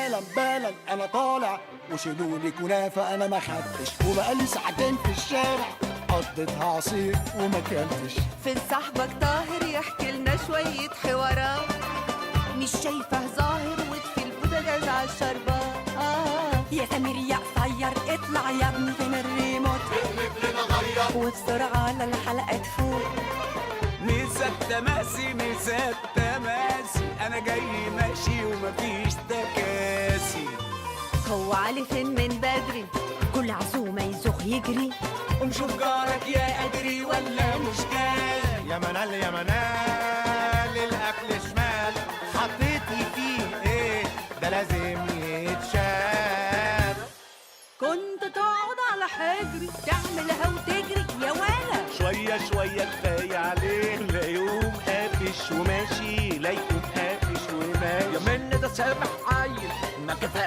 حالا بالا انا طالع وشيلولي كنافه انا ما خدتش، وبقالي ساعتين في الشارع قضيتها عصير وما كلتش. فين صاحبك طاهر يحكي لنا شوية حوارات؟ مش شايفه ظاهر وفي البوتاجاز عالشربات. يا سمير يا قصير اطلع يا ابني فين الريموت؟ اقلب لنا غير وبسرعة على الحلقة تفوت. مسات تماسي مسات تماسي، انا جاي ماشي ومفيش تكاسي. هو علي فين من بدري؟ كل عزومة يزوغ يجري. ومشوف جارك يا قدري ولا مش جاي. يا منال يا منال الاكل شمال، حطيتي فيه ايه ده لازم يتشال. كنت تقعد على حجري تعملها وتجري يا ولا. شوية شوية كفاية عليه، لا يقوم قافش وماشي لا يقوم قافش وماشي. يا من ده سامح عايل ما كفايه